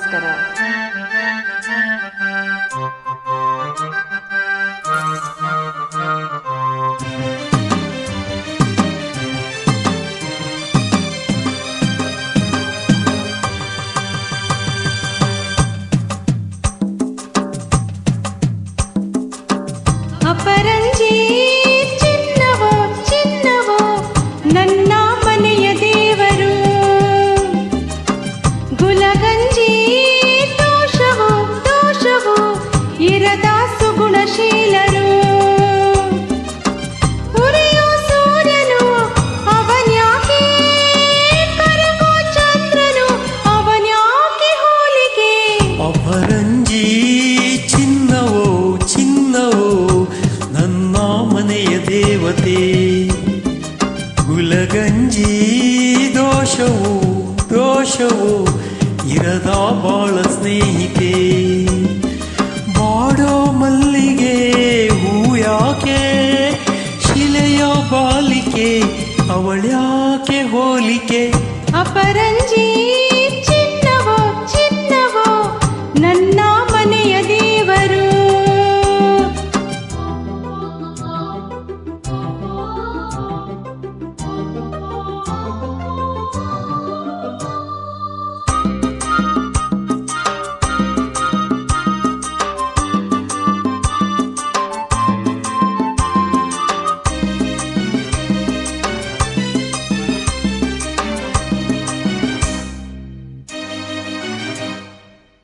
ನಮಸ್ಕಾರ. ಅಪರಂಜಿ ಚಿನ್ನವೋ ಚಿನ್ನವೋ ನನ್ನ ಮನೆಯ ದೇವರು, ಗುಲಗಂಜಿ ದೋಷವೋ ದೋಷವೋ ಇರದ ಸುಗುಣಶೀಲರು, ಉರಿಯೋ ಸೂರ್ಯನು ಅವನ್ಯಾಕೆ, ಕರಗೋ ಚಂದ್ರನು ಅವನ್ಯಾಕೆ ಹೋಲಿಕೆ. ಅಪರಂಜಿ ಚಿನ್ನವೋ ಚಿನ್ನವೋ ನನ್ನ ಮನೆಯ ದೇವತೆ, ಗುಲಗಂಜಿ ದೋಷವೋ ದೋಷವೋ ಇರದ ಬಾಳ ಸ್ನೇಹಿತೆ. ಬಾಡೋ ಮಲ್ಲಿಗೆ ಹೂ ಯಾಕೆ, ಶಿಲೆಯ ಬಾಲಿಕೆ ಅವಳ್ಯಾಕೆ ಹೋಲಿಕೆ. ಅಪರಂಜಿ ಚಿನ್ನವೋ ಚಿನ್ನವೋ ನನ್ನ ಮನೆಯ ದೇವರು.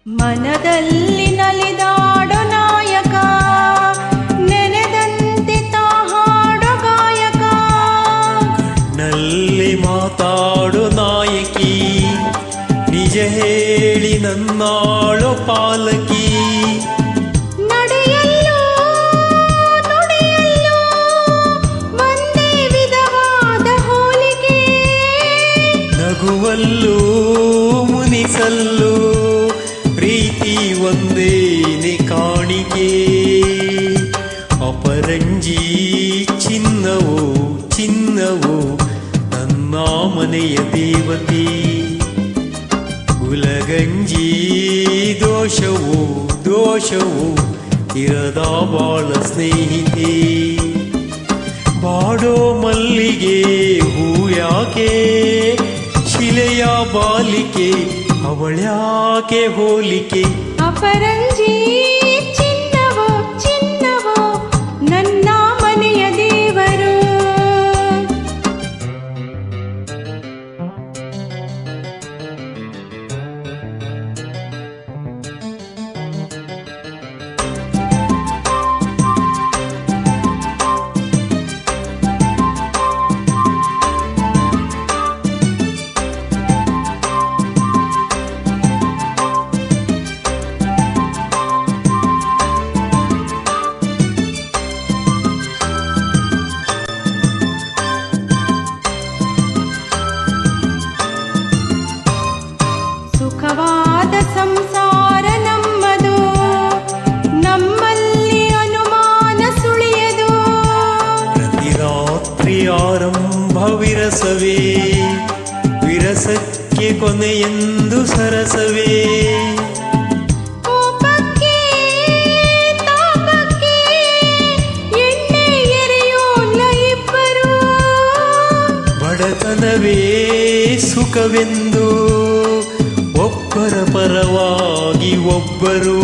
ಮನದಲ್ಲಿ ನಲಿದಾಡೋ ನಾಯಕ, ನೆನೆದಂತೆ ತಾ ಹಾಡೋ ಗಾಯಕ. ನಲ್ಲಿ ಮಾತಾಡೋ ನಾಯಕಿ, ನಿಜ ಹೇಳಿ ನನ್ನಾಳೋ ಪಾಲಕಿ. ನಡೆಯಲ್ಲೋ ನುಡಿಯಲ್ಲೋ ಒಂದೇ ವಿಧವಾದ ಹೋಲಿಕೆ, ನಗುವಲ್ಲೂ ಮುನಿಸಲ್ಲೂ ಪ್ರೀತಿ ಒಂದೇನೆ ಕಾಣಿಕೆ. ಅಪರಂಜಿ ಚಿನ್ನವೋ ಚಿನ್ನವೋ ನನ್ನ ಮನೆಯ ದೇವತೆ, ಗುಲಗಂಜಿ ದೋಷವೋ ದೋಷವೋ ಇರದ ಬಾಳ ಸ್ನೇಹಿತೆ. ಬಾಡೋ ಮಲ್ಲಿಗೆ ಹೂ ಯಾಕೆ, ಶಿಲೆಯ ಬಾಲಿಕೆ ಅವಳ್ಯಾಕೆ ಹೋಲಿಕೆ. ಅಪರಂಜಿ ಚಿನ್ನವೋ ಚಿನ್ನವೋ ನನ್ನ ಮನೆಯ ದೇವರು. ಸುಖವಾದ ಸಂಸಾರ ನಮ್ಮದು, ನಮ್ಮಲ್ಲಿ ಅನುಮಾನ ಸುಳಿಯದು. ಪ್ರತಿ ರಾತ್ರಿ ಆರಂಭ ವಿರಸವೇ, ವಿರಸಕ್ಕೆ ಕೊನೆಯೆಂದು ಸರಸವೇ. ಕೋಪಕ್ಕೆ ತಾಪಕ್ಕೆ ಎಣ್ಣೆ ಎರೆಯೋಲ್ಲ ಇಬ್ಬರು, ಬಡತನವೇ ಸುಖವೆಂದು ಒಬ್ಬರ ಪರವಾಗಿ ಒಬ್ಬರು.